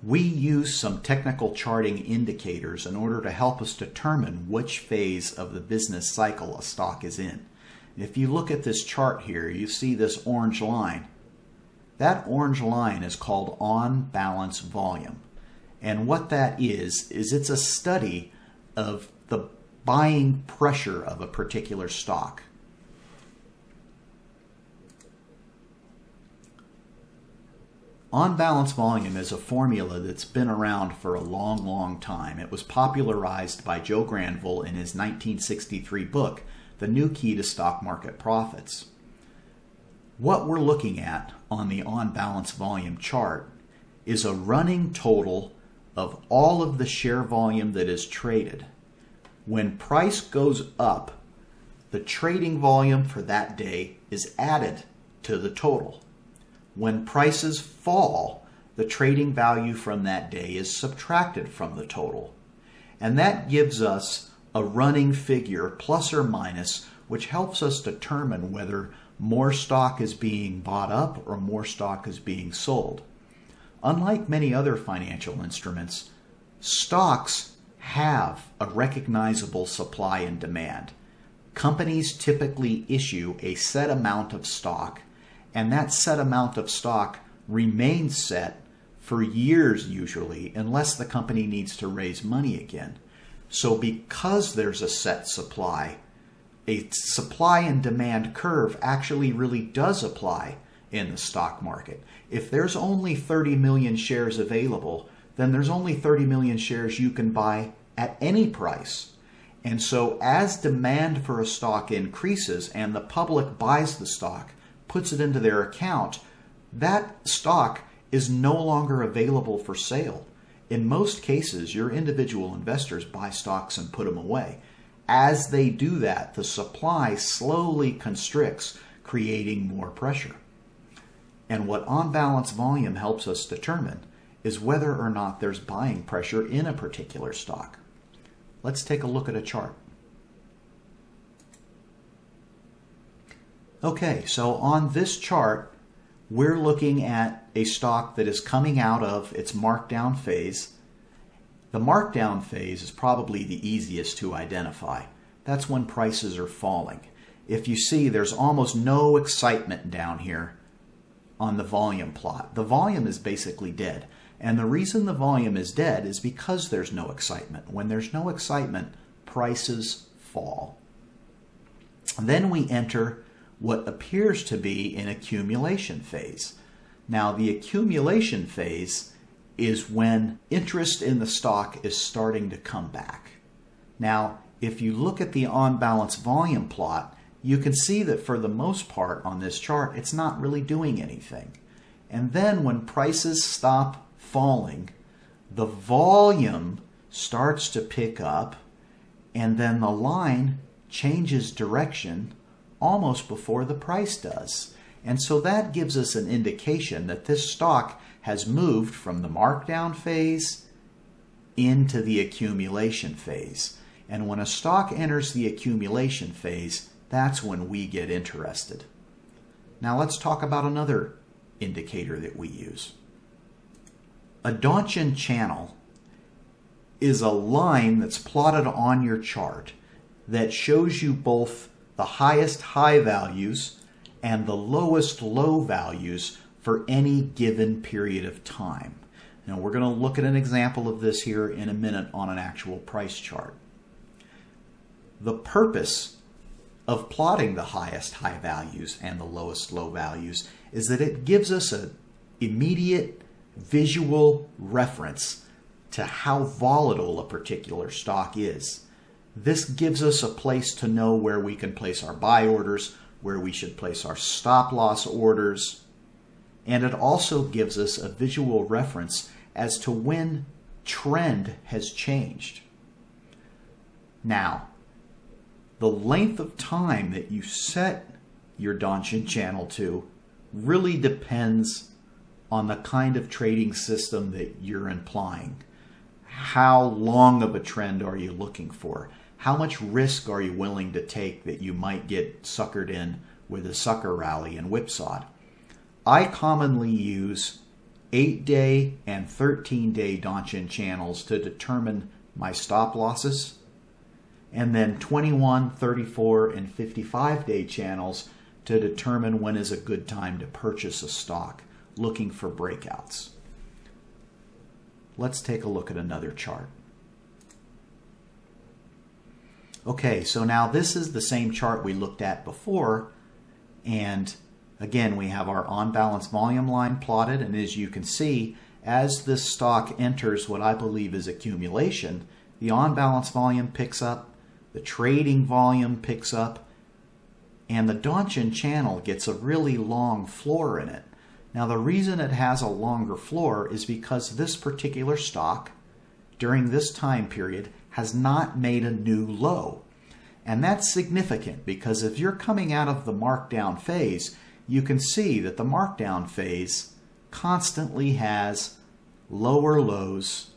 We use some technical charting indicators in order to help us determine which phase of the business cycle a stock is in. If you look at this chart here, you see this orange line. That orange line is called on-balance volume. And what that is it's a study of the buying pressure of a particular stock. On-balance volume is a formula that's been around for a long, long time. It was popularized by Joe Granville in his 1963 book, The New Key to Stock Market Profits. What we're looking at on the on-balance volume chart is a running total of all of the share volume that is traded. When price goes up, the trading volume for that day is added to the total. When prices fall, the trading value from that day is subtracted from the total. And that gives us a running figure, plus or minus, which helps us determine whether more stock is being bought up or more stock is being sold. Unlike many other financial instruments, stocks have a recognizable supply and demand. Companies typically issue a set amount of stock, and that set amount of stock remains set for years usually, unless the company needs to raise money again. So because there's a set supply, a supply and demand curve actually really does apply in the stock market. If there's only 30 million shares available, then there's only 30 million shares you can buy at any price. And so as demand for a stock increases and the public buys the stock, puts it into their account, that stock is no longer available for sale. In most cases, your individual investors buy stocks and put them away. As they do that, the supply slowly constricts, creating more pressure. And what on-balance volume helps us determine is whether or not there's buying pressure in a particular stock. Let's take a look at a chart. Okay, so on this chart, we're looking at a stock that is coming out of its markdown phase. The markdown phase is probably the easiest to identify. That's when prices are falling. If you see, there's almost no excitement down here on the volume plot. The volume is basically dead. And the reason the volume is dead is because there's no excitement. When there's no excitement, prices fall. Then we enter what appears to be an accumulation phase. Now, the accumulation phase is when interest in the stock is starting to come back. Now, if you look at the on-balance volume plot, you can see that for the most part on this chart, it's not really doing anything. And then when prices stop falling, the volume starts to pick up, and then the line changes direction almost before the price does. And so that gives us an indication that this stock has moved from the markdown phase into the accumulation phase. And when a stock enters the accumulation phase, that's when we get interested. Now let's talk about another indicator that we use. A Donchian channel is a line that's plotted on your chart that shows you both the highest high values and the lowest low values for any given period of time. Now we're going to look at an example of this here in a minute on an actual price chart. The purpose of plotting the highest high values and the lowest low values is that it gives us an immediate visual reference to how volatile a particular stock is. This gives us a place to know where we can place our buy orders, where we should place our stop loss orders, and it also gives us a visual reference as to when trend has changed. Now, the length of time that you set your Donchian channel to really depends on the kind of trading system that you're employing. How long of a trend are you looking for? How much risk are you willing to take that you might get suckered in with a sucker rally and whipsawed? I commonly use 8-day and 13-day Donchian channels to determine my stop losses, and then 21, 34, and 55-day channels to determine when is a good time to purchase a stock, looking for breakouts. Let's take a look at another chart. Okay, so now this is the same chart we looked at before, and again we have our on-balance volume line plotted, and as you can see, as this stock enters what I believe is accumulation, the on-balance volume picks up, the trading volume picks up, and the Donchian channel gets a really long floor in it. Now the reason it has a longer floor is because this particular stock during this time period has not made a new low. And that's significant because if you're coming out of the markdown phase, you can see that the markdown phase constantly has lower lows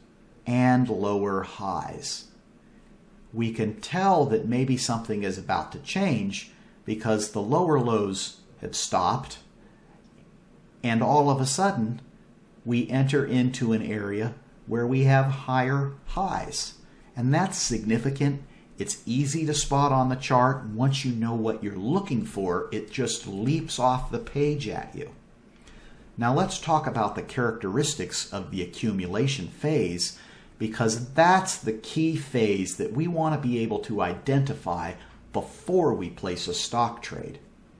and lower highs. We can tell that maybe something is about to change because the lower lows have stopped, and all of a sudden we enter into an area where we have higher highs. And that's significant. It's easy to spot on the chart. Once you know what you're looking for, it just leaps off the page at you. Now let's talk about the characteristics of the accumulation phase, because that's the key phase that we want to be able to identify before we place a stock trade.